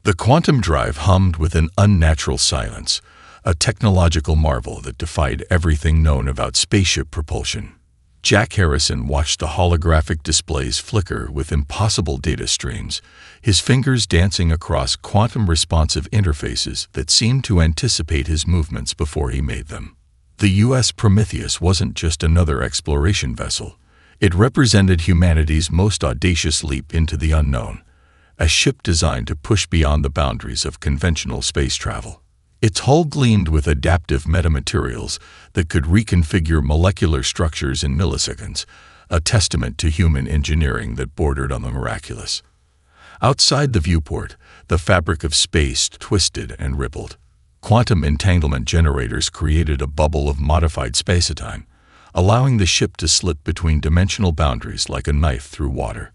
The quantum drive hummed with an unnatural silence, a technological marvel that defied everything known about spaceship propulsion. Jack Harrison watched the holographic displays flicker with impossible data streams, his fingers dancing across quantum-responsive interfaces that seemed to anticipate his movements before he made them. The U.S. Prometheus wasn't just another exploration vessel. It represented humanity's most audacious leap into the unknown, a ship designed to push beyond the boundaries of conventional space travel. Its hull gleamed with adaptive metamaterials that could reconfigure molecular structures in milliseconds, a testament to human engineering that bordered on the miraculous. Outside the viewport, the fabric of space twisted and rippled. Quantum entanglement generators created a bubble of modified spacetime, allowing the ship to slip between dimensional boundaries like a knife through water.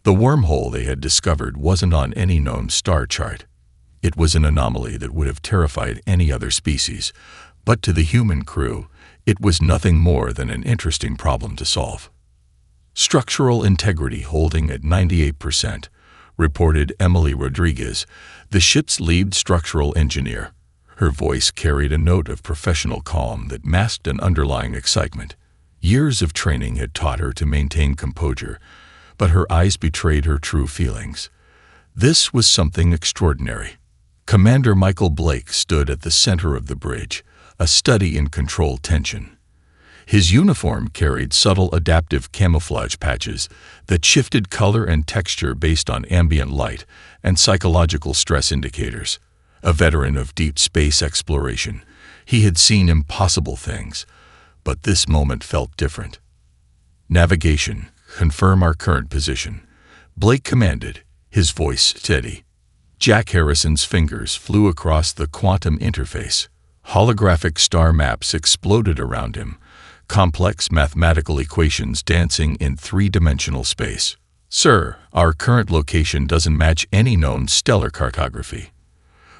The wormhole they had discovered wasn't on any known star chart. It was an anomaly that would have terrified any other species, but to the human crew, it was nothing more than an interesting problem to solve. Structural integrity holding at 98%, reported Emily Rodriguez, the ship's lead structural engineer. Her voice carried a note of professional calm that masked an underlying excitement. Years of training had taught her to maintain composure, but her eyes betrayed her true feelings. This was something extraordinary. Commander Michael Blake stood at the center of the bridge, a study in controlled tension. His uniform carried subtle adaptive camouflage patches that shifted color and texture based on ambient light and psychological stress indicators. A veteran of deep space exploration, he had seen impossible things, but this moment felt different. "Navigation, confirm our current position," Blake commanded, his voice steady. Jack Harrison's fingers flew across the quantum interface. Holographic star maps exploded around him, complex mathematical equations dancing in three-dimensional space. "Sir, our current location doesn't match any known stellar cartography.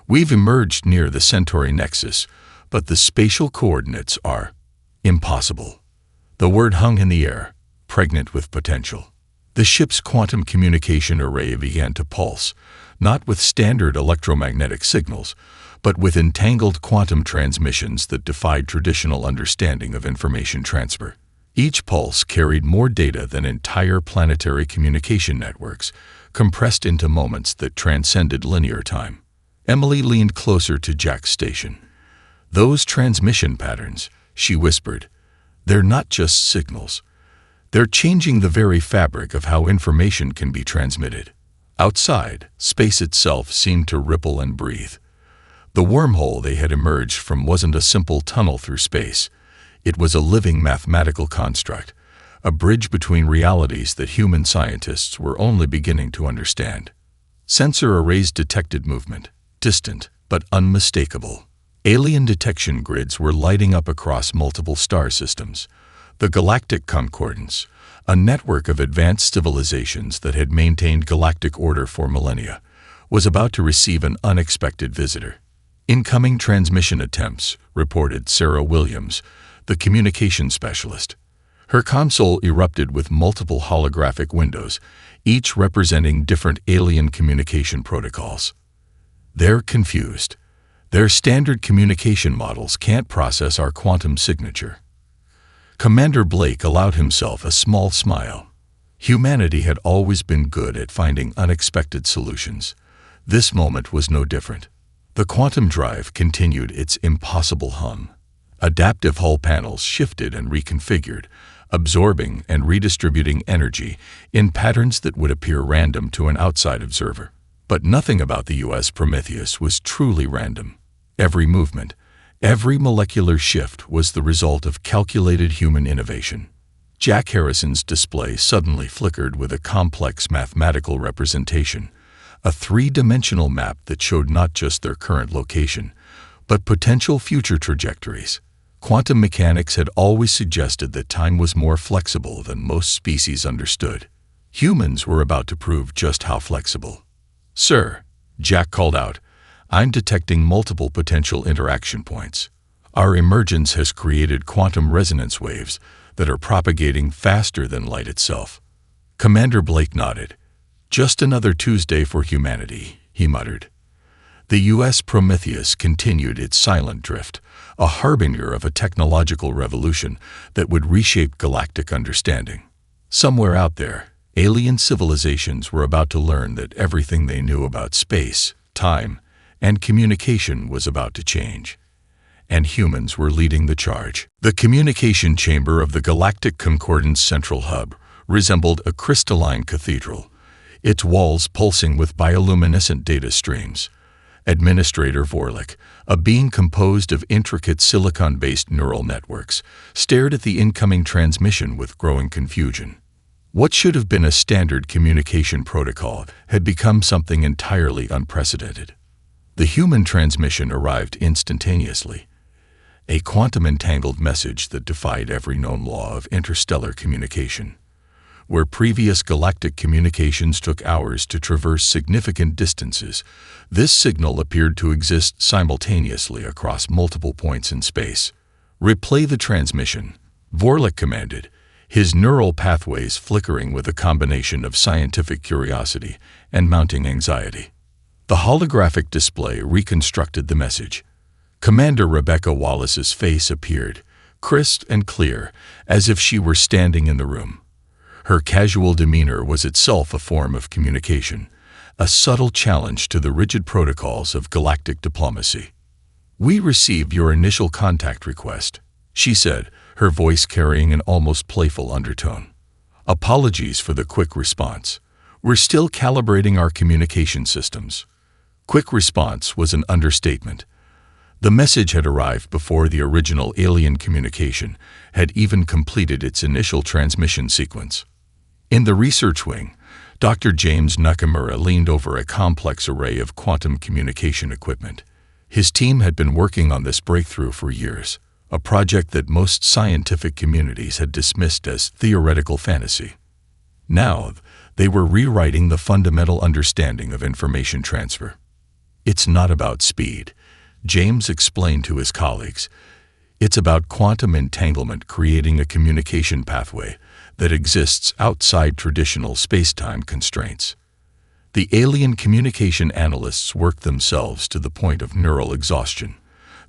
We've emerged near the Centauri nexus, but the spatial coordinates are impossible." The word hung in the air, pregnant with potential. The ship's quantum communication array began to pulse, not with standard electromagnetic signals, but with entangled quantum transmissions that defied traditional understanding of information transfer. Each pulse carried more data than entire planetary communication networks, compressed into moments that transcended linear time. Emily leaned closer to Jack's station. "Those transmission patterns," she whispered, "they're not just signals. They're changing the very fabric of how information can be transmitted." Outside, space itself seemed to ripple and breathe. The wormhole they had emerged from wasn't a simple tunnel through space. It was a living mathematical construct, a bridge between realities that human scientists were only beginning to understand. Sensor arrays detected movement, distant but unmistakable. Alien detection grids were lighting up across multiple star systems. The Galactic Concordance, a network of advanced civilizations that had maintained galactic order for millennia, was about to receive an unexpected visitor. "Incoming transmission attempts," reported Sarah Williams, the communication specialist. Her console erupted with multiple holographic windows, each representing different alien communication protocols. "They're confused. Their standard communication models can't process our quantum signature." Commander Blake allowed himself a small smile. Humanity had always been good at finding unexpected solutions. This moment was no different. The quantum drive continued its impossible hum. Adaptive hull panels shifted and reconfigured, absorbing and redistributing energy in patterns that would appear random to an outside observer. But nothing about the U.S. Prometheus was truly random. Every movement, every molecular shift was the result of calculated human innovation. Jack Harrison's display suddenly flickered with a complex mathematical representation, a three-dimensional map that showed not just their current location, but potential future trajectories. Quantum mechanics had always suggested that time was more flexible than most species understood. Humans were about to prove just how flexible. "Sir," Jack called out, "I'm detecting multiple potential interaction points. Our emergence has created quantum resonance waves that are propagating faster than light itself." Commander Blake nodded. "Just another Tuesday for humanity," he muttered. The U.S. Prometheus continued its silent drift, a harbinger of a technological revolution that would reshape galactic understanding. Somewhere out there, alien civilizations were about to learn that everything they knew about space, time, and communication was about to change. And humans were leading the charge. The communication chamber of the Galactic Concordance Central Hub resembled a crystalline cathedral, its walls pulsing with bioluminescent data streams. Administrator Vorlik, a being composed of intricate silicon-based neural networks, stared at the incoming transmission with growing confusion. What should have been a standard communication protocol had become something entirely unprecedented. The human transmission arrived instantaneously, a quantum-entangled message that defied every known law of interstellar communication. Where previous galactic communications took hours to traverse significant distances, this signal appeared to exist simultaneously across multiple points in space. "Replay the transmission," Vorlik commanded, his neural pathways flickering with a combination of scientific curiosity and mounting anxiety. The holographic display reconstructed the message. Commander Rebecca Wallace's face appeared, crisp and clear, as if she were standing in the room. Her casual demeanor was itself a form of communication, a subtle challenge to the rigid protocols of galactic diplomacy. "We received your initial contact request," she said, her voice carrying an almost playful undertone. "Apologies for the quick response. We're still calibrating our communication systems." Quick response was an understatement. The message had arrived before the original alien communication had even completed its initial transmission sequence. In the research wing, Dr. James Nakamura leaned over a complex array of quantum communication equipment. His team had been working on this breakthrough for years, a project that most scientific communities had dismissed as theoretical fantasy. Now, they were rewriting the fundamental understanding of information transfer. "It's not about speed," James explained to his colleagues. "It's about quantum entanglement creating a communication pathway that exists outside traditional space-time constraints." The alien communication analysts worked themselves to the point of neural exhaustion.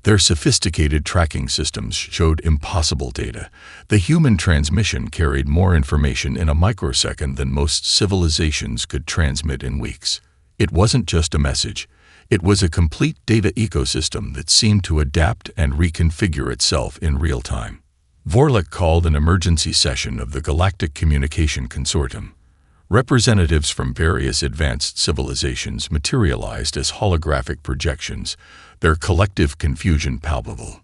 Their sophisticated tracking systems showed impossible data. The human transmission carried more information in a microsecond than most civilizations could transmit in weeks. It wasn't just a message. It was a complete data ecosystem that seemed to adapt and reconfigure itself in real time. Vorlik called an emergency session of the Galactic Communication Consortium. Representatives from various advanced civilizations materialized as holographic projections, their collective confusion palpable.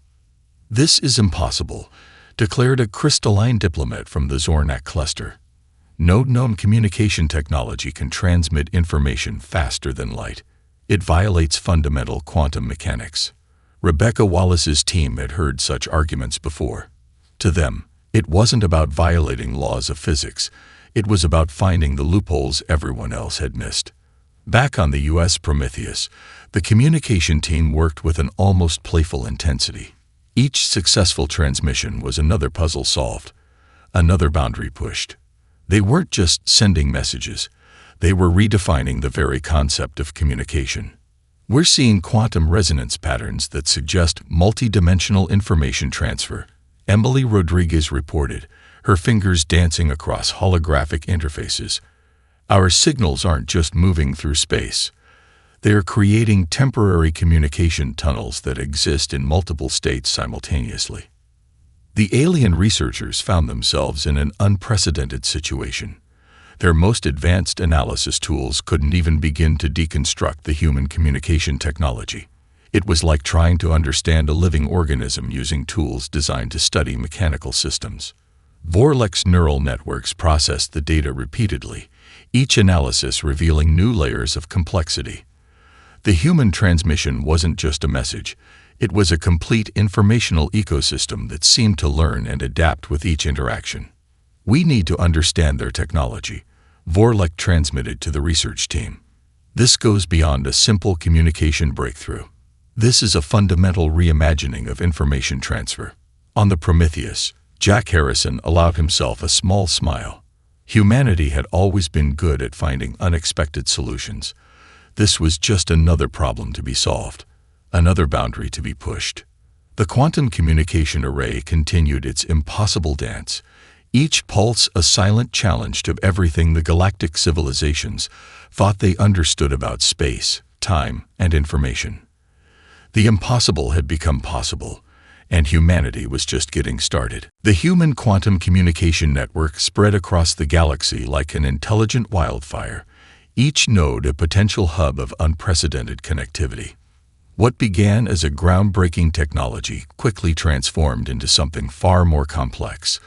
"This is impossible," declared a crystalline diplomat from the Zornak cluster. "No known communication technology can transmit information faster than light. It violates fundamental quantum mechanics." Rebecca Wallace's team had heard such arguments before. To them, it wasn't about violating laws of physics. It was about finding the loopholes everyone else had missed. Back on the U.S. Prometheus, the communication team worked with an almost playful intensity. Each successful transmission was another puzzle solved, another boundary pushed. They weren't just sending messages. They were redefining the very concept of communication. "We're seeing quantum resonance patterns that suggest multidimensional information transfer," Emily Rodriguez reported, her fingers dancing across holographic interfaces. "Our signals aren't just moving through space. They are creating temporary communication tunnels that exist in multiple states simultaneously." The alien researchers found themselves in an unprecedented situation. Their most advanced analysis tools couldn't even begin to deconstruct the human communication technology. It was like trying to understand a living organism using tools designed to study mechanical systems. Vorlik's neural networks processed the data repeatedly, each analysis revealing new layers of complexity. The human transmission wasn't just a message. It was a complete informational ecosystem that seemed to learn and adapt with each interaction. "We need to understand their technology," Vorlik transmitted to the research team. "This goes beyond a simple communication breakthrough. This is a fundamental reimagining of information transfer." On the Prometheus, Jack Harrison allowed himself a small smile. Humanity had always been good at finding unexpected solutions. This was just another problem to be solved, another boundary to be pushed. The quantum communication array continued its impossible dance, each pulse a silent challenge to everything the galactic civilizations thought they understood about space, time, and information. The impossible had become possible, and humanity was just getting started. The human quantum communication network spread across the galaxy like an intelligent wildfire, each node a potential hub of unprecedented connectivity. What began as a groundbreaking technology quickly transformed into something far more complex,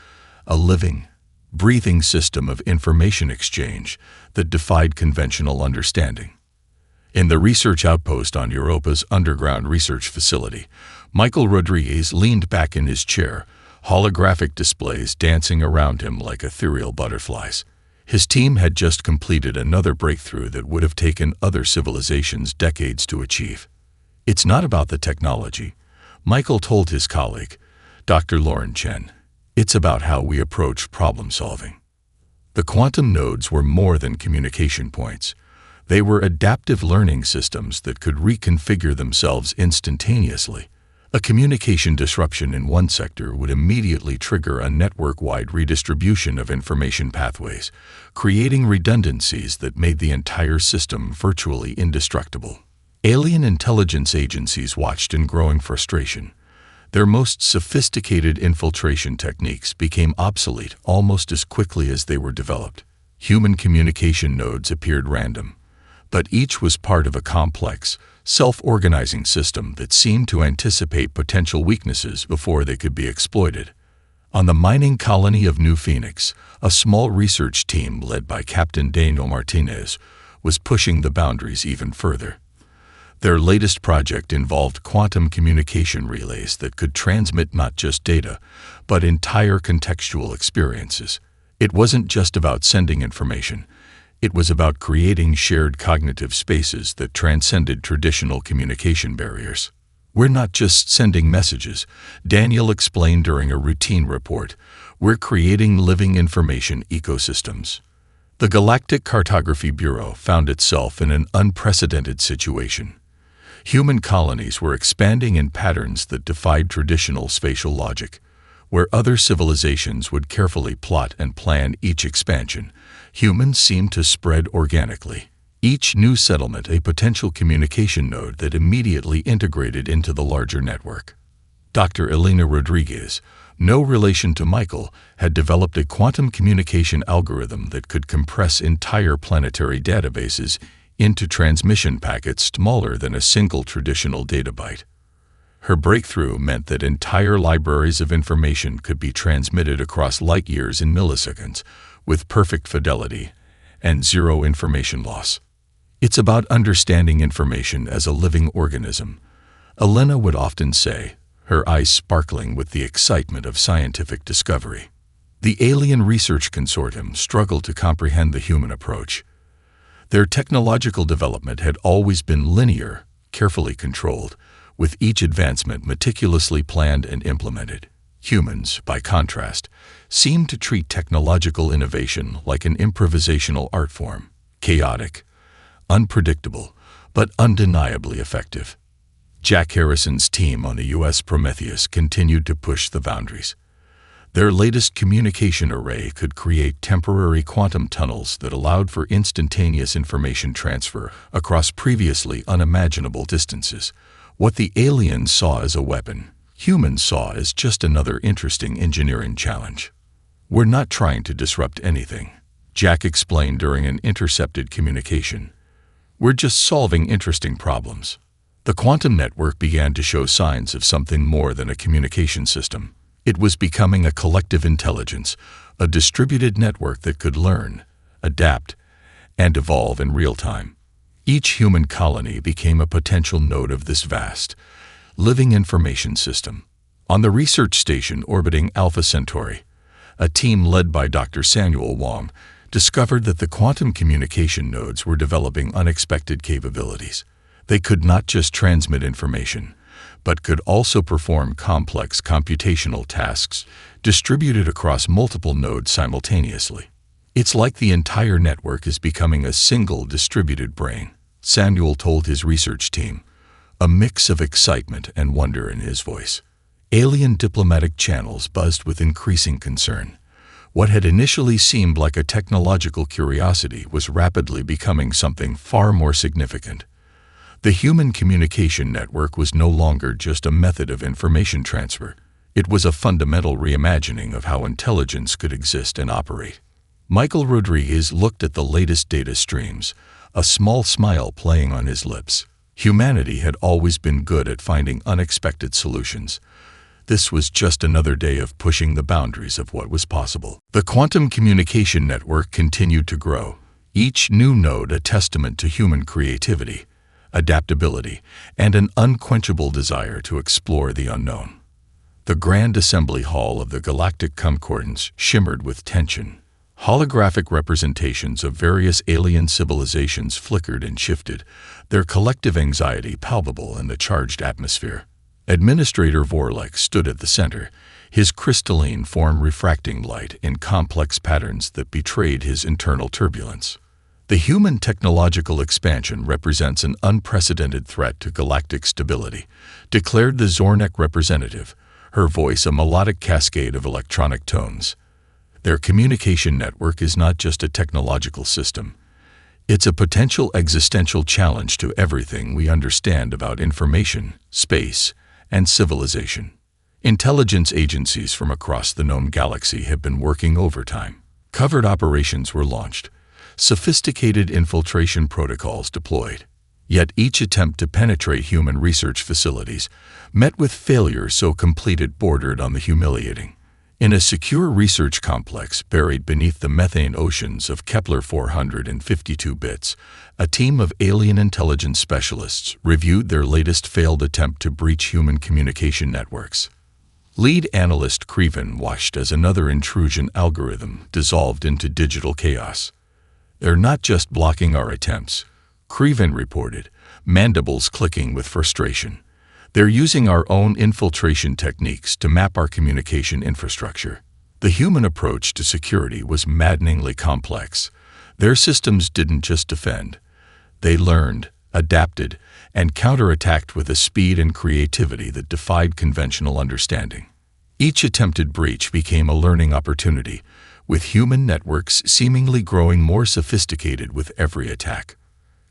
a living, breathing system of information exchange that defied conventional understanding. In the research outpost on Europa's underground research facility, Michael Rodriguez leaned back in his chair, holographic displays dancing around him like ethereal butterflies. His team had just completed another breakthrough that would have taken other civilizations decades to achieve. "It's not about the technology," Michael told his colleague, Dr. Lauren Chen. "It's about how we approach problem solving." The quantum nodes were more than communication points. They were adaptive learning systems that could reconfigure themselves instantaneously. A communication disruption in one sector would immediately trigger a network-wide redistribution of information pathways, creating redundancies that made the entire system virtually indestructible. Alien intelligence agencies watched in growing frustration. Their most sophisticated infiltration techniques became obsolete almost as quickly as they were developed. Human communication nodes appeared random, but each was part of a complex, self-organizing system that seemed to anticipate potential weaknesses before they could be exploited. On the mining colony of New Phoenix, a small research team led by Captain Daniel Martinez was pushing the boundaries even further. Their latest project involved quantum communication relays that could transmit not just data, but entire contextual experiences. It wasn't just about sending information. It was about creating shared cognitive spaces that transcended traditional communication barriers. "We're not just sending messages," Daniel explained during a routine report. "We're creating living information ecosystems." The Galactic Cartography Bureau found itself in an unprecedented situation. Human colonies were expanding in patterns that defied traditional spatial logic. Where other civilizations would carefully plot and plan each expansion, humans seemed to spread organically. Each new settlement a potential communication node that immediately integrated into the larger network. Dr. Elena Rodriguez, no relation to Michael, had developed a quantum communication algorithm that could compress entire planetary databases into transmission packets smaller than a single traditional data byte. Her breakthrough meant that entire libraries of information could be transmitted across light years in milliseconds, with perfect fidelity and zero information loss. "It's about understanding information as a living organism," Elena would often say, her eyes sparkling with the excitement of scientific discovery. The Alien Research Consortium struggled to comprehend the human approach. Their technological development had always been linear, carefully controlled, with each advancement meticulously planned and implemented. Humans, by contrast, seemed to treat technological innovation like an improvisational art form, chaotic, unpredictable, but undeniably effective. Jack Harrison's team on the U.S. Prometheus continued to push the boundaries. Their latest communication array could create temporary quantum tunnels that allowed for instantaneous information transfer across previously unimaginable distances. What the aliens saw as a weapon, humans saw as just another interesting engineering challenge. "We're not trying to disrupt anything," Jack explained during an intercepted communication. "We're just solving interesting problems." The quantum network began to show signs of something more than a communication system. It was becoming a collective intelligence, a distributed network that could learn, adapt, and evolve in real time. Each human colony became a potential node of this vast, living information system. On the research station orbiting Alpha Centauri, a team led by Dr. Samuel Wong discovered that the quantum communication nodes were developing unexpected capabilities. They could not just transmit information, but could also perform complex computational tasks distributed across multiple nodes simultaneously. It's like the entire network is becoming a single distributed brain. Samuel told his research team, a mix of excitement and wonder in his voice. Alien diplomatic channels buzzed with increasing concern. What had initially seemed like a technological curiosity was rapidly becoming something far more significant. The human communication network was no longer just a method of information transfer. It was a fundamental reimagining of how intelligence could exist and operate. Michael Rodriguez looked at the latest data streams, a small smile playing on his lips. Humanity had always been good at finding unexpected solutions. This was just another day of pushing the boundaries of what was possible. The quantum communication network continued to grow, each new node a testament to human creativity, adaptability, and an unquenchable desire to explore the unknown. The Grand Assembly Hall of the Galactic Concordance shimmered with tension. Holographic representations of various alien civilizations flickered and shifted, their collective anxiety palpable in the charged atmosphere. Administrator Vorlek stood at the center, his crystalline form refracting light in complex patterns that betrayed his internal turbulence. The human technological expansion represents an unprecedented threat to galactic stability, declared the Zornek representative, her voice a melodic cascade of electronic tones. Their communication network is not just a technological system. It's a potential existential challenge to everything we understand about information, space, and civilization. Intelligence agencies from across the known galaxy have been working overtime. Covert operations were launched, sophisticated infiltration protocols deployed. Yet each attempt to penetrate human research facilities met with failure so complete it bordered on the humiliating. In a secure research complex buried beneath the methane oceans of Kepler 452 bits, a team of alien intelligence specialists reviewed their latest failed attempt to breach human communication networks. Lead analyst Creven watched as another intrusion algorithm dissolved into digital chaos. "They're not just blocking our attempts," Creven reported, mandibles clicking with frustration. "They're using our own infiltration techniques to map our communication infrastructure." The human approach to security was maddeningly complex. Their systems didn't just defend. They learned, adapted, and counterattacked with a speed and creativity that defied conventional understanding. Each attempted breach became a learning opportunity, with human networks seemingly growing more sophisticated with every attack.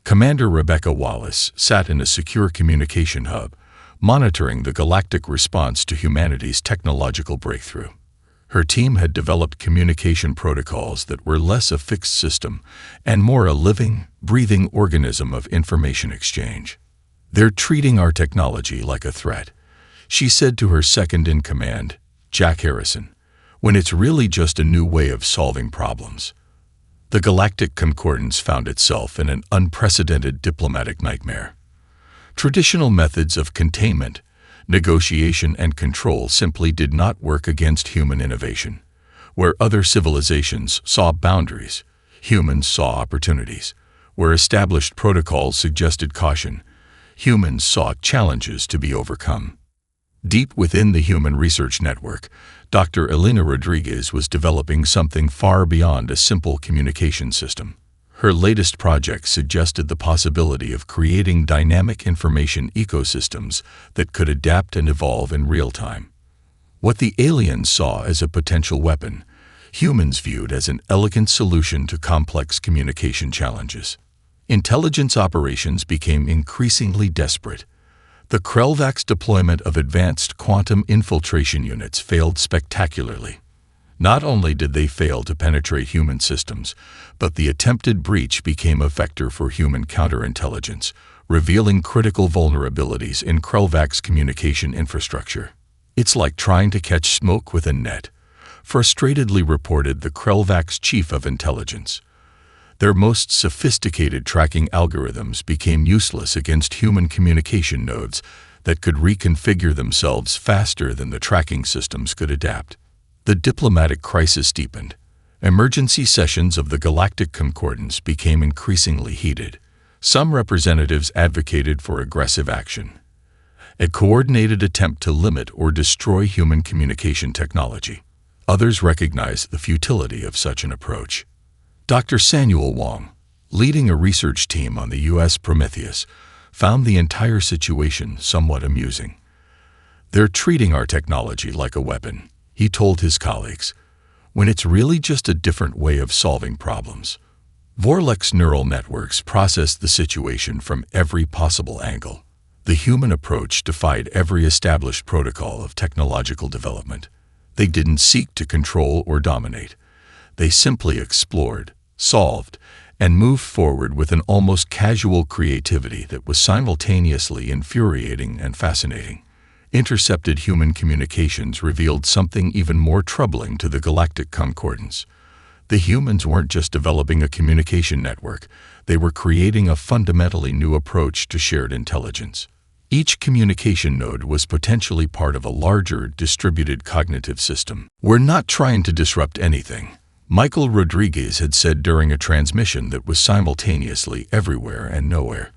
Commander Rebecca Wallace sat in a secure communication hub, monitoring the galactic response to humanity's technological breakthrough. Her team had developed communication protocols that were less a fixed system and more a living, breathing organism of information exchange. "They're treating our technology like a threat," she said to her second-in-command, Jack Harrison, "when it's really just a new way of solving problems." The Galactic Concordance found itself in an unprecedented diplomatic nightmare. Traditional methods of containment, negotiation, and control simply did not work against human innovation. Where other civilizations saw boundaries, humans saw opportunities. Where established protocols suggested caution, humans saw challenges to be overcome. Deep within the Human Research Network, Dr. Elena Rodriguez was developing something far beyond a simple communication system. Her latest project suggested the possibility of creating dynamic information ecosystems that could adapt and evolve in real time. What the aliens saw as a potential weapon, humans viewed as an elegant solution to complex communication challenges. Intelligence operations became increasingly desperate. The Krelvax deployment of advanced quantum infiltration units failed spectacularly. Not only did they fail to penetrate human systems, but the attempted breach became a vector for human counterintelligence, revealing critical vulnerabilities in Krelvax communication infrastructure. "It's like trying to catch smoke with a net," frustratedly reported the Krelvax chief of intelligence. Their most sophisticated tracking algorithms became useless against human communication nodes that could reconfigure themselves faster than the tracking systems could adapt. The diplomatic crisis deepened. Emergency sessions of the Galactic Concordance became increasingly heated. Some representatives advocated for aggressive action, a coordinated attempt to limit or destroy human communication technology. Others recognized the futility of such an approach. Dr. Samuel Wong, leading a research team on the U.S. Prometheus, found the entire situation somewhat amusing. "They're treating our technology like a weapon," he told his colleagues, "when it's really just a different way of solving problems." Vorlek's neural networks processed the situation from every possible angle. The human approach defied every established protocol of technological development. They didn't seek to control or dominate. They simply explored, solved, and moved forward with an almost casual creativity that was simultaneously infuriating and fascinating. Intercepted human communications revealed something even more troubling to the Galactic Concordance. The humans weren't just developing a communication network, they were creating a fundamentally new approach to shared intelligence. Each communication node was potentially part of a larger, distributed cognitive system. "We're not trying to disrupt anything," Michael Rodriguez had said during a transmission that was simultaneously everywhere and nowhere.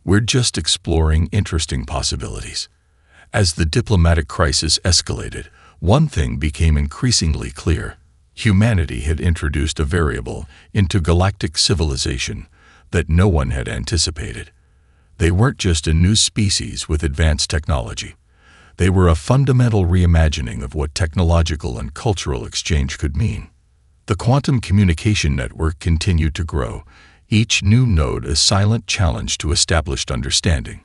"We're just exploring interesting possibilities." As the diplomatic crisis escalated, one thing became increasingly clear. Humanity had introduced a variable into galactic civilization that no one had anticipated. They weren't just a new species with advanced technology. They were a fundamental reimagining of what technological and cultural exchange could mean. The quantum communication network continued to grow, each new node a silent challenge to established understanding,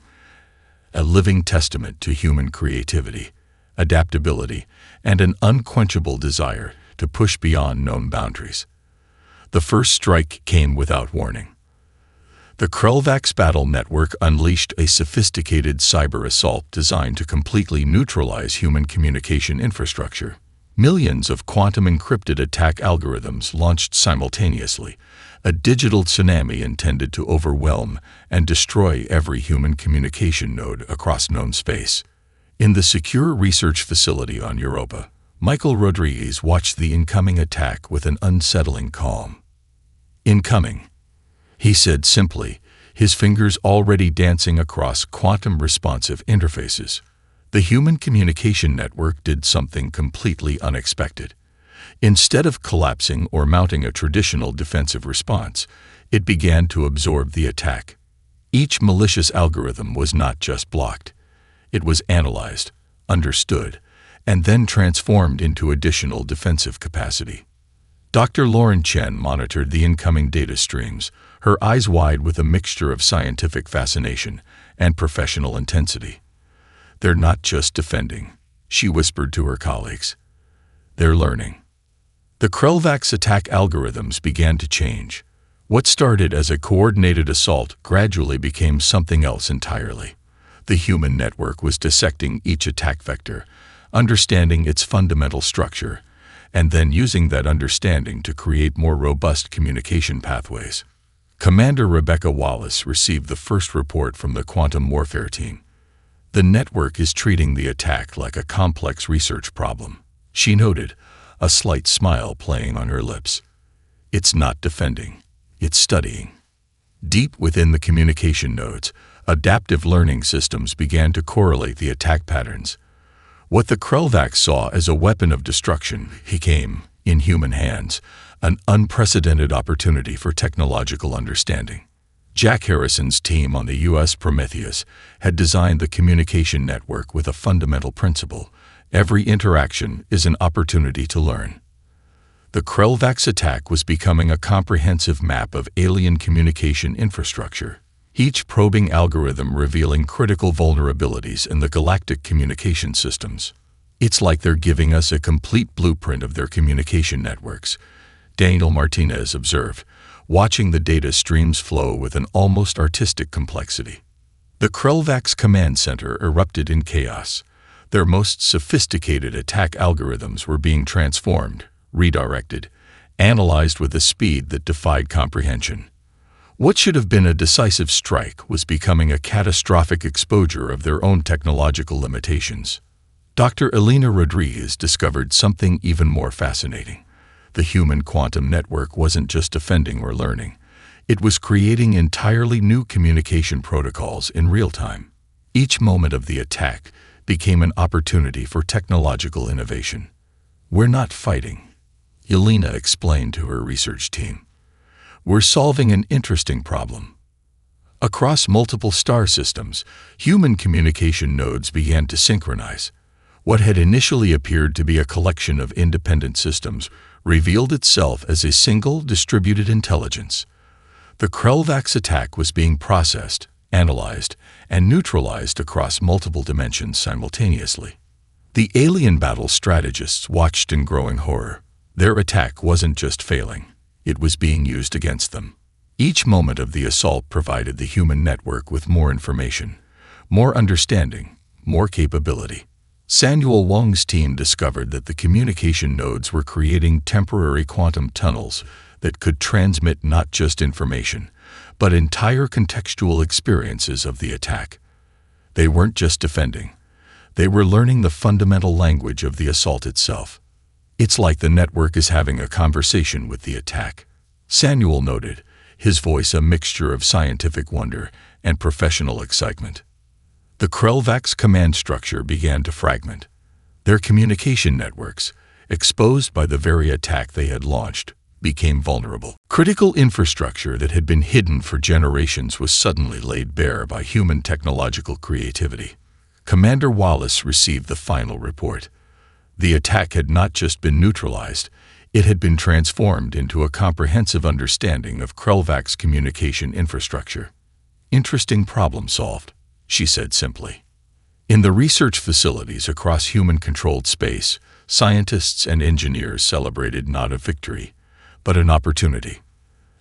a living testament to human creativity, adaptability, and an unquenchable desire to push beyond known boundaries. The first strike came without warning. The Krelvax battle network unleashed a sophisticated cyber assault designed to completely neutralize human communication infrastructure. Millions of quantum-encrypted attack algorithms launched simultaneously, a digital tsunami intended to overwhelm and destroy every human communication node across known space. In the secure research facility on Europa, Michael Rodriguez watched the incoming attack with an unsettling calm. "Incoming," he said simply, his fingers already dancing across quantum-responsive interfaces. The human communication network did something completely unexpected. Instead of collapsing or mounting a traditional defensive response, it began to absorb the attack. Each malicious algorithm was not just blocked. It was analyzed, understood, and then transformed into additional defensive capacity. Dr. Lauren Chen monitored the incoming data streams, her eyes wide with a mixture of scientific fascination and professional intensity. "They're not just defending," she whispered to her colleagues. "They're learning." The Krelvax attack algorithms began to change. What started as a coordinated assault gradually became something else entirely. The human network was dissecting each attack vector, understanding its fundamental structure, and then using that understanding to create more robust communication pathways. Commander Rebecca Wallace received the first report from the quantum warfare team. "The network is treating the attack like a complex research problem," she noted, a slight smile playing on her lips. "It's not defending, it's studying." Deep within the communication nodes, adaptive learning systems began to correlate the attack patterns. What the Krelvax saw as a weapon of destruction became, in human hands, an unprecedented opportunity for technological understanding. Jack Harrison's team on the U.S. Prometheus had designed the communication network with a fundamental principle: every interaction is an opportunity to learn. The Krelvax attack was becoming a comprehensive map of alien communication infrastructure, each probing algorithm revealing critical vulnerabilities in the galactic communication systems. "It's like they're giving us a complete blueprint of their communication networks," Daniel Martinez observed, watching the data streams flow with an almost artistic complexity. The Krelvax command center erupted in chaos. Their most sophisticated attack algorithms were being transformed, redirected, analyzed with a speed that defied comprehension. What should have been a decisive strike was becoming a catastrophic exposure of their own technological limitations. Dr. Elena Rodriguez discovered something even more fascinating. The human quantum network wasn't just defending or learning. It was creating entirely new communication protocols in real time. Each moment of the attack became an opportunity for technological innovation. "We're not fighting," Elena explained to her research team. We're solving an interesting problem. Across multiple star systems, human communication nodes began to synchronize. What had initially appeared to be a collection of independent systems revealed itself as a single distributed intelligence. The Krellvax attack was being processed, analyzed, and neutralized across multiple dimensions simultaneously. The alien battle strategists watched in growing horror. Their attack wasn't just failing, it was being used against them. Each moment of the assault provided the human network with more information, more understanding, more capability. Samuel Wong's team discovered that the communication nodes were creating temporary quantum tunnels that could transmit not just information, but entire contextual experiences of the attack. They weren't just defending. They were learning the fundamental language of the assault itself. It's like the network is having a conversation with the attack, Samuel noted, his voice a mixture of scientific wonder and professional excitement. The Krellvax command structure began to fragment. Their communication networks, exposed by the very attack they had launched, became vulnerable. Critical infrastructure that had been hidden for generations was suddenly laid bare by human technological creativity. Commander Wallace received the final report. The attack had not just been neutralized, it had been transformed into a comprehensive understanding of Krellvax communication infrastructure. Interesting problem solved, she said simply. In the research facilities across human-controlled space, scientists and engineers celebrated not a victory, but an opportunity.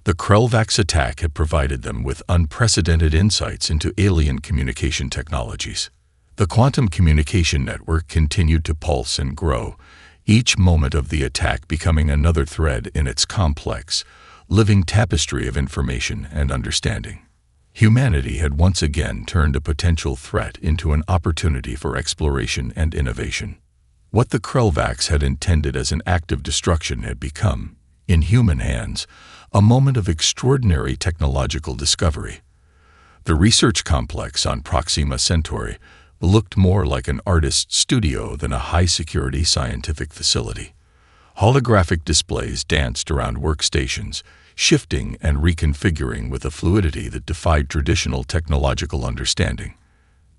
The Krellvax attack had provided them with unprecedented insights into alien communication technologies. The quantum communication network continued to pulse and grow, each moment of the attack becoming another thread in its complex, living tapestry of information and understanding. Humanity had once again turned a potential threat into an opportunity for exploration and innovation. What the Krellvax had intended as an act of destruction had become, in human hands, a moment of extraordinary technological discovery. The research complex on Proxima Centauri looked more like an artist's studio than a high-security scientific facility. Holographic displays danced around workstations, shifting and reconfiguring with a fluidity that defied traditional technological understanding.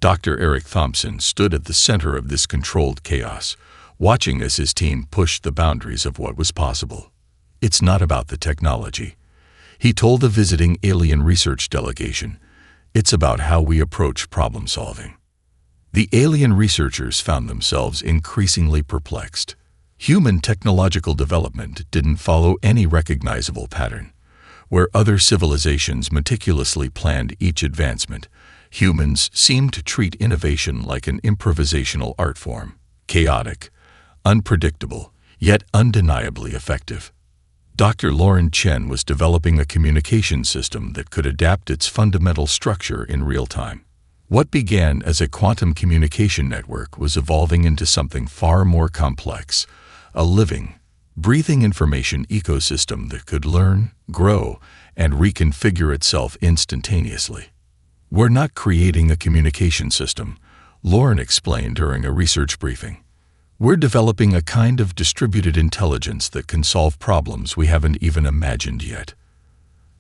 Dr. Eric Thompson stood at the center of this controlled chaos, watching as his team pushed the boundaries of what was possible. "It's not about the technology," he told the visiting alien research delegation. "It's about how we approach problem solving." The alien researchers found themselves increasingly perplexed. Human technological development didn't follow any recognizable pattern. Where other civilizations meticulously planned each advancement, humans seemed to treat innovation like an improvisational art form, chaotic, unpredictable, yet undeniably effective. Dr. Lauren Chen was developing a communication system that could adapt its fundamental structure in real time. What began as a quantum communication network was evolving into something far more complex, a living, breathing information ecosystem that could learn, grow, and reconfigure itself instantaneously. "We're not creating a communication system," Lauren explained during a research briefing. "We're developing a kind of distributed intelligence that can solve problems we haven't even imagined yet."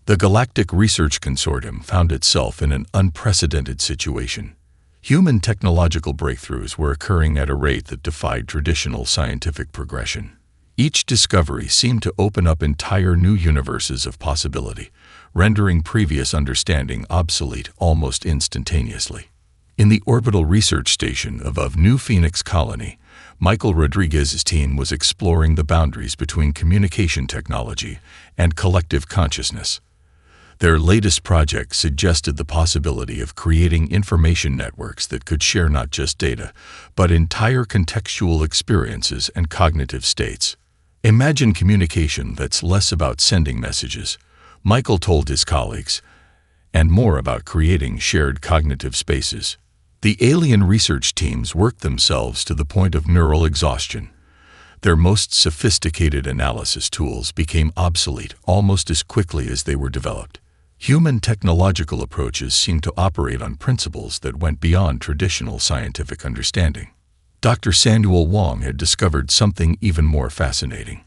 The Galactic Research Consortium found itself in an unprecedented situation. Human technological breakthroughs were occurring at a rate that defied traditional scientific progression. Each discovery seemed to open up entire new universes of possibility, rendering previous understanding obsolete almost instantaneously. In the orbital research station of New Phoenix Colony, Michael Rodriguez's team was exploring the boundaries between communication technology and collective consciousness. Their latest project suggested the possibility of creating information networks that could share not just data, but entire contextual experiences and cognitive states. "Imagine communication that's less about sending messages," Michael told his colleagues, "and more about creating shared cognitive spaces." The alien research teams worked themselves to the point of neural exhaustion. Their most sophisticated analysis tools became obsolete almost as quickly as they were developed. Human technological approaches seemed to operate on principles that went beyond traditional scientific understanding. Dr. Samuel Wong had discovered something even more fascinating.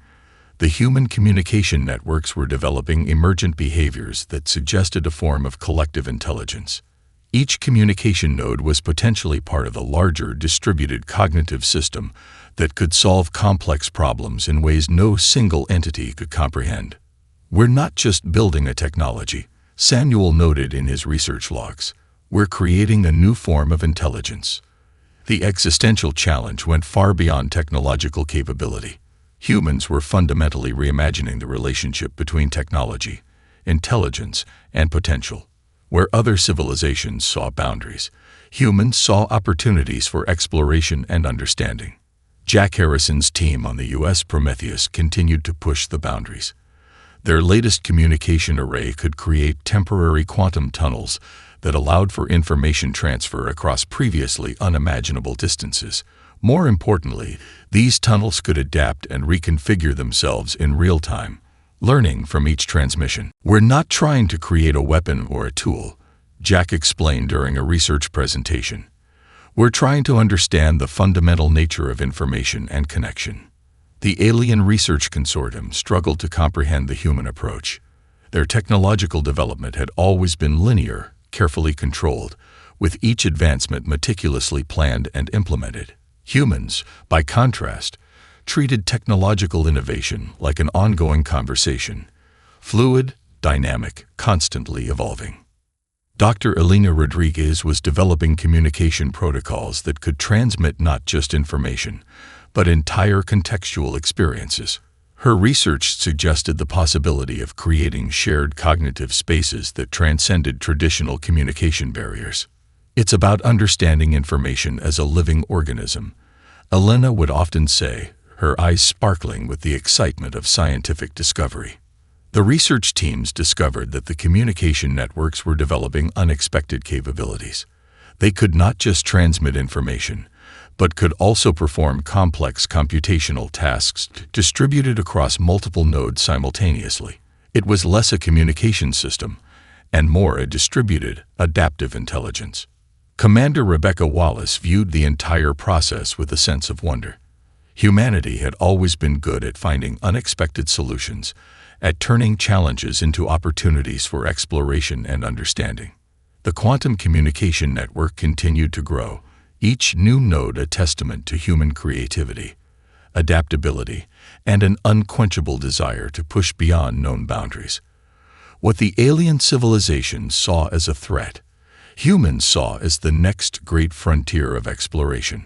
The human communication networks were developing emergent behaviors that suggested a form of collective intelligence. Each communication node was potentially part of a larger, distributed cognitive system that could solve complex problems in ways no single entity could comprehend. "We're not just building a technology," Samuel noted in his research logs. "We're creating a new form of intelligence." The existential challenge went far beyond technological capability. Humans were fundamentally reimagining the relationship between technology, intelligence, and potential. Where other civilizations saw boundaries, humans saw opportunities for exploration and understanding. Jack Harrison's team on the U.S. Prometheus continued to push the boundaries. Their latest communication array could create temporary quantum tunnels that allowed for information transfer across previously unimaginable distances. More importantly, these tunnels could adapt and reconfigure themselves in real time, learning from each transmission. "We're not trying to create a weapon or a tool," Jack explained during a research presentation. "We're trying to understand the fundamental nature of information and connection." The Alien Research Consortium struggled to comprehend the human approach. Their technological development had always been linear, carefully controlled, with each advancement meticulously planned and implemented. Humans, by contrast, treated technological innovation like an ongoing conversation, fluid, dynamic, constantly evolving. Dr. Elena Rodriguez was developing communication protocols that could transmit not just information, but entire contextual experiences. Her research suggested the possibility of creating shared cognitive spaces that transcended traditional communication barriers. "It's about understanding information as a living organism," Elena would often say, her eyes sparkling with the excitement of scientific discovery. The research teams discovered that the communication networks were developing unexpected capabilities. They could not just transmit information, but could also perform complex computational tasks distributed across multiple nodes simultaneously. It was less a communication system and more a distributed, adaptive intelligence. Commander Rebecca Wallace viewed the entire process with a sense of wonder. Humanity had always been good at finding unexpected solutions, at turning challenges into opportunities for exploration and understanding. The quantum communication network continued to grow, each new node a testament to human creativity, adaptability, and an unquenchable desire to push beyond known boundaries. What the alien civilizations saw as a threat, humans saw as the next great frontier of exploration.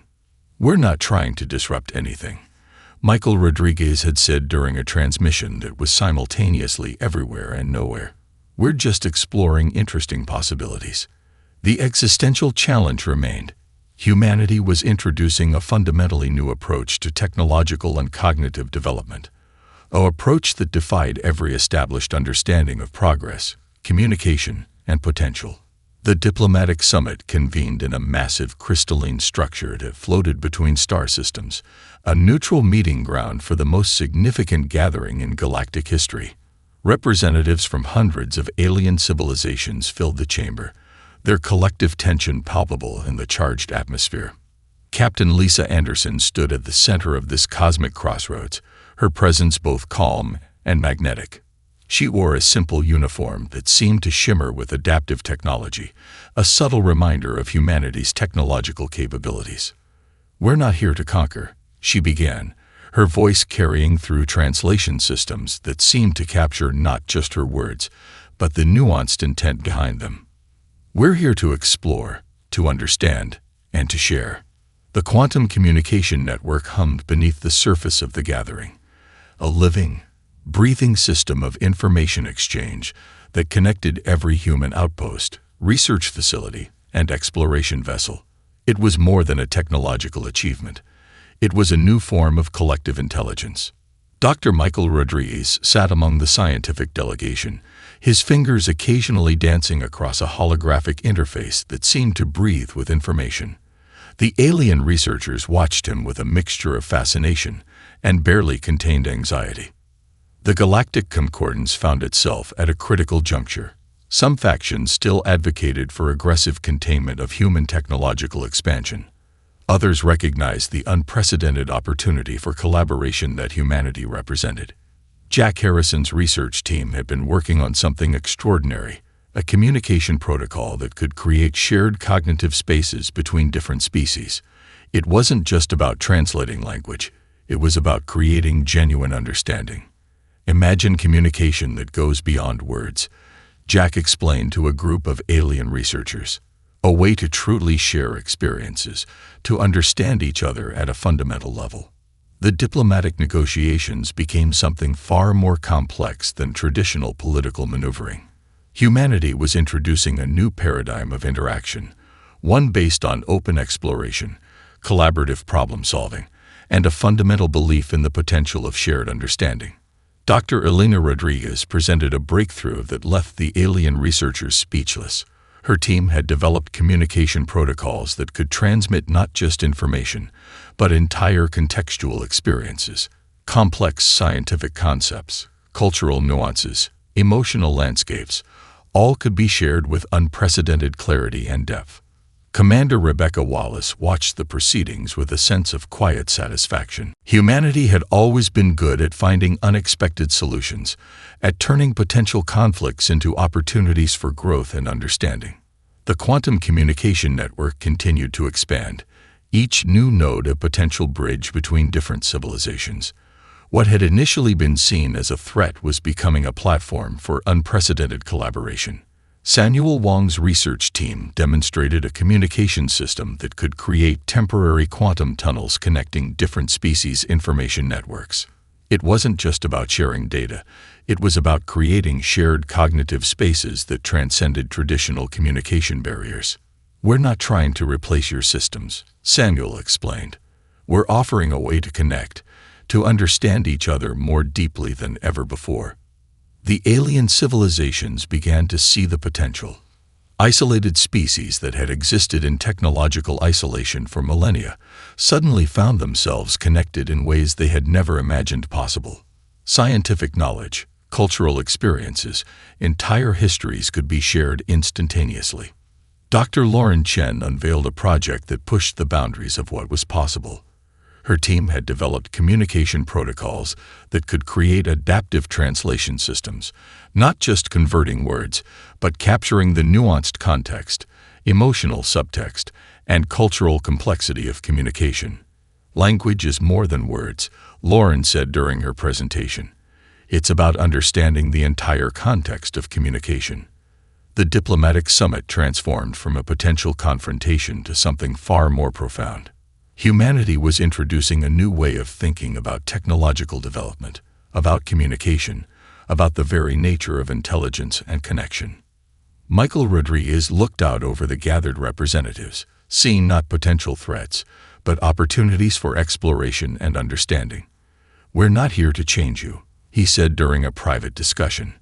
"We're not trying to disrupt anything," Michael Rodriguez had said during a transmission that was simultaneously everywhere and nowhere. "We're just exploring interesting possibilities." The existential challenge remained. Humanity was introducing a fundamentally new approach to technological and cognitive development, an approach that defied every established understanding of progress, communication, and potential. The diplomatic summit convened in a massive crystalline structure that floated between star systems, a neutral meeting ground for the most significant gathering in galactic history. Representatives from hundreds of alien civilizations filled the chamber, their collective tension palpable in the charged atmosphere. Captain Lisa Anderson stood at the center of this cosmic crossroads, her presence both calm and magnetic. She wore a simple uniform that seemed to shimmer with adaptive technology, a subtle reminder of humanity's technological capabilities. "We're not here to conquer," she began, her voice carrying through translation systems that seemed to capture not just her words, but the nuanced intent behind them. "We're here to explore, to understand, and to share." The quantum communication network hummed beneath the surface of the gathering, a living, breathing system of information exchange that connected every human outpost, research facility, and exploration vessel. It was more than a technological achievement. It was a new form of collective intelligence. Dr. Michael Rodriguez sat among the scientific delegation, his fingers occasionally dancing across a holographic interface that seemed to breathe with information. The alien researchers watched him with a mixture of fascination and barely contained anxiety. The Galactic Concordance found itself at a critical juncture. Some factions still advocated for aggressive containment of human technological expansion. Others recognized the unprecedented opportunity for collaboration that humanity represented. Jack Harrison's research team had been working on something extraordinary, a communication protocol that could create shared cognitive spaces between different species. It wasn't just about translating language, it was about creating genuine understanding. Imagine communication that goes beyond words, Jack explained to a group of alien researchers. A way to truly share experiences, to understand each other at a fundamental level. The diplomatic negotiations became something far more complex than traditional political maneuvering. Humanity was introducing a new paradigm of interaction, one based on open exploration, collaborative problem-solving, and a fundamental belief in the potential of shared understanding. Dr. Elena Rodriguez presented a breakthrough that left the alien researchers speechless. Her team had developed communication protocols that could transmit not just information, but entire contextual experiences, complex scientific concepts, cultural nuances, emotional landscapes, all could be shared with unprecedented clarity and depth. Commander Rebecca Wallace watched the proceedings with a sense of quiet satisfaction. Humanity had always been good at finding unexpected solutions, at turning potential conflicts into opportunities for growth and understanding. The quantum communication network continued to expand, each new node a potential bridge between different civilizations. What had initially been seen as a threat was becoming a platform for unprecedented collaboration. Samuel Wong's research team demonstrated a communication system that could create temporary quantum tunnels connecting different species information networks. It wasn't just about sharing data, it was about creating shared cognitive spaces that transcended traditional communication barriers. "We're not trying to replace your systems," Samuel explained. "We're offering a way to connect, to understand each other more deeply than ever before." The alien civilizations began to see the potential. Isolated species that had existed in technological isolation for millennia suddenly found themselves connected in ways they had never imagined possible. Scientific knowledge, cultural experiences, entire histories could be shared instantaneously. Dr. Lauren Chen unveiled a project that pushed the boundaries of what was possible. Her team had developed communication protocols that could create adaptive translation systems, not just converting words, but capturing the nuanced context, emotional subtext, and cultural complexity of communication. "Language is more than words," Lauren said during her presentation. "It's about understanding the entire context of communication." The diplomatic summit transformed from a potential confrontation to something far more profound. Humanity was introducing a new way of thinking about technological development, about communication, about the very nature of intelligence and connection. Michael Rodriguez looked out over the gathered representatives, seeing not potential threats, but opportunities for exploration and understanding. "We're not here to change you," he said during a private discussion.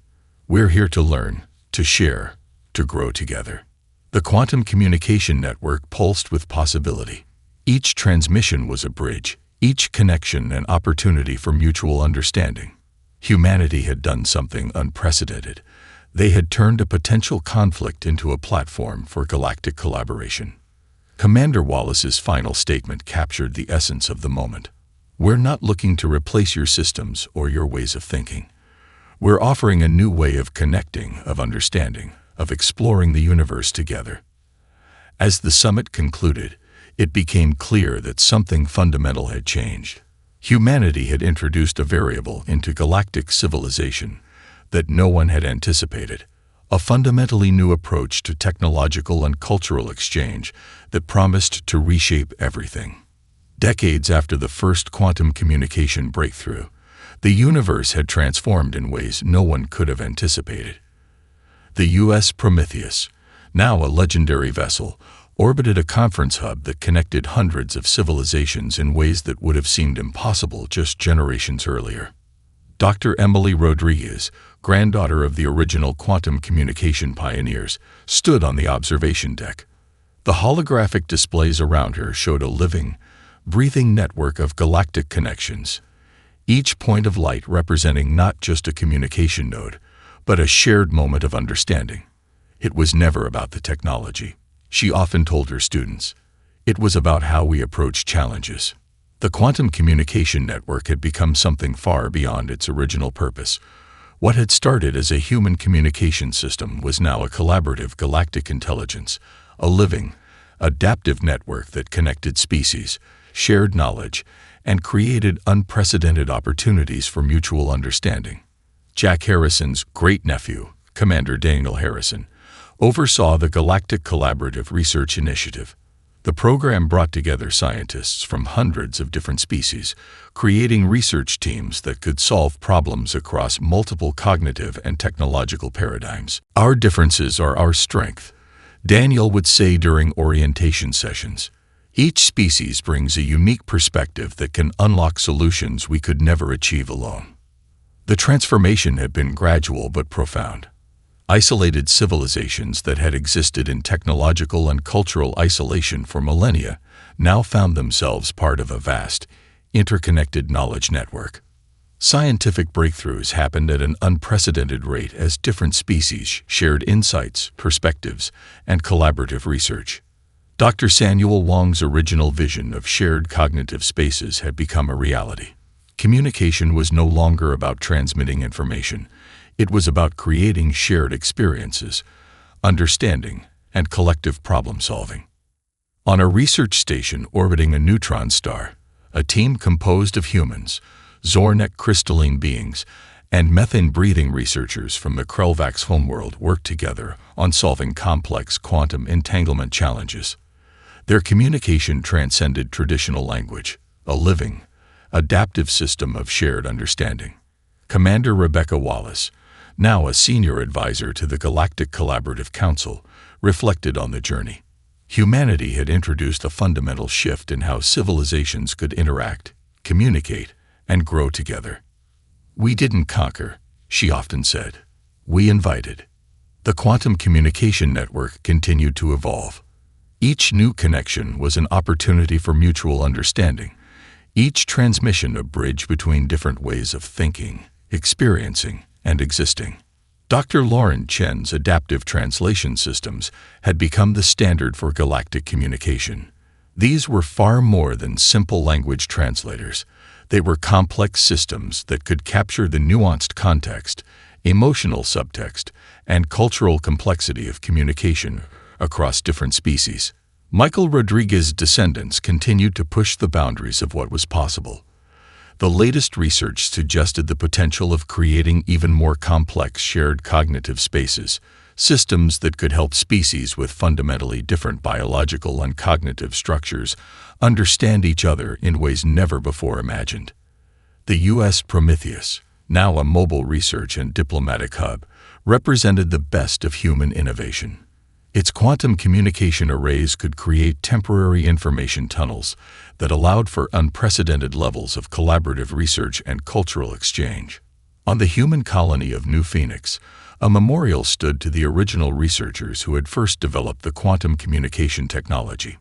"We're here to learn, to share, to grow together." The quantum communication network pulsed with possibility. Each transmission was a bridge, each connection an opportunity for mutual understanding. Humanity had done something unprecedented. They had turned a potential conflict into a platform for galactic collaboration. Commander Wallace's final statement captured the essence of the moment. "We're not looking to replace your systems or your ways of thinking. We're offering a new way of connecting, of understanding, of exploring the universe together." As the summit concluded, it became clear that something fundamental had changed. Humanity had introduced a variable into galactic civilization that no one had anticipated, a fundamentally new approach to technological and cultural exchange that promised to reshape everything. Decades after the first quantum communication breakthrough, the universe had transformed in ways no one could have anticipated. The U.S. Prometheus, now a legendary vessel, orbited a conference hub that connected hundreds of civilizations in ways that would have seemed impossible just generations earlier. Dr. Emily Rodriguez, granddaughter of the original quantum communication pioneers, stood on the observation deck. The holographic displays around her showed a living, breathing network of galactic connections, each point of light representing not just a communication node, but a shared moment of understanding. It was never about the technology, she often told her students. It was about how we approach challenges. The quantum communication network had become something far beyond its original purpose. What had started as a human communication system was now a collaborative galactic intelligence, a living, adaptive network that connected species, shared knowledge, and created unprecedented opportunities for mutual understanding. Jack Harrison's great-nephew, Commander Daniel Harrison, oversaw the Galactic Collaborative Research Initiative. The program brought together scientists from hundreds of different species, creating research teams that could solve problems across multiple cognitive and technological paradigms. "Our differences are our strength," Daniel would say during orientation sessions. "Each species brings a unique perspective that can unlock solutions we could never achieve alone." The transformation had been gradual but profound. Isolated civilizations that had existed in technological and cultural isolation for millennia now found themselves part of a vast, interconnected knowledge network. Scientific breakthroughs happened at an unprecedented rate as different species shared insights, perspectives, and collaborative research. Dr. Samuel Wong's original vision of shared cognitive spaces had become a reality. Communication was no longer about transmitting information. It was about creating shared experiences, understanding, and collective problem-solving. On a research station orbiting a neutron star, a team composed of humans, Zornek crystalline beings, and methane-breathing researchers from the Krelvax homeworld worked together on solving complex quantum entanglement challenges. Their communication transcended traditional language, a living, adaptive system of shared understanding. Commander Rebecca Wallace, now a senior advisor to the Galactic Collaborative Council, reflected on the journey. Humanity had introduced a fundamental shift in how civilizations could interact, communicate, and grow together. "We didn't conquer," she often said. "We invited." The quantum communication network continued to evolve. Each new connection was an opportunity for mutual understanding, each transmission a bridge between different ways of thinking, experiencing, and existing. Dr. Lauren Chen's adaptive translation systems had become the standard for galactic communication. These were far more than simple language translators. They were complex systems that could capture the nuanced context, emotional subtext, and cultural complexity of communication across different species. Michael Rodriguez's descendants continued to push the boundaries of what was possible. The latest research suggested the potential of creating even more complex shared cognitive spaces, systems that could help species with fundamentally different biological and cognitive structures understand each other in ways never before imagined. The U.S. Prometheus, now a mobile research and diplomatic hub, represented the best of human innovation. Its quantum communication arrays could create temporary information tunnels that allowed for unprecedented levels of collaborative research and cultural exchange. On the human colony of New Phoenix, a memorial stood to the original researchers who had first developed the quantum communication technology.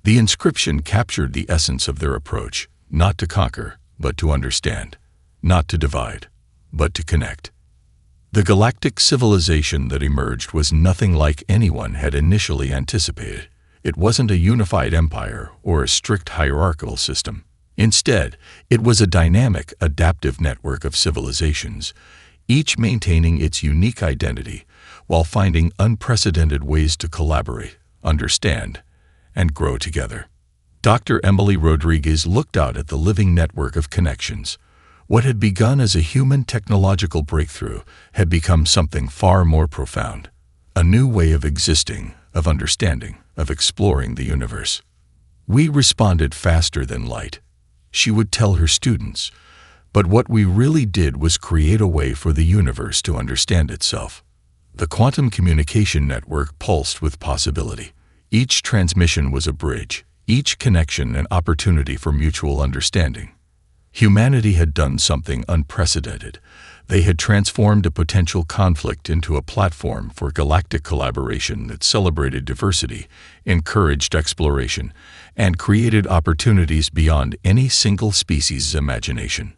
The inscription captured the essence of their approach: not to conquer, but to understand; not to divide, but to connect. The galactic civilization that emerged was nothing like anyone had initially anticipated. It wasn't a unified empire or a strict hierarchical system. Instead, it was a dynamic, adaptive network of civilizations, each maintaining its unique identity while finding unprecedented ways to collaborate, understand, and grow together. Dr. Emily Rodriguez looked out at the living network of connections. What had begun as a human technological breakthrough had become something far more profound, a new way of existing, of understanding, of exploring the universe. "We responded faster than light," she would tell her students, "but what we really did was create a way for the universe to understand itself." The quantum communication network pulsed with possibility. Each transmission was a bridge, each connection an opportunity for mutual understanding. Humanity had done something unprecedented. They had transformed a potential conflict into a platform for galactic collaboration that celebrated diversity, encouraged exploration, and created opportunities beyond any single species' imagination.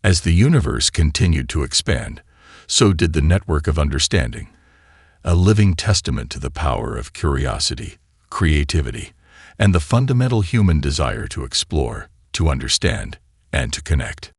As the universe continued to expand, so did the network of understanding, a living testament to the power of curiosity, creativity, and the fundamental human desire to explore, to understand, and to connect.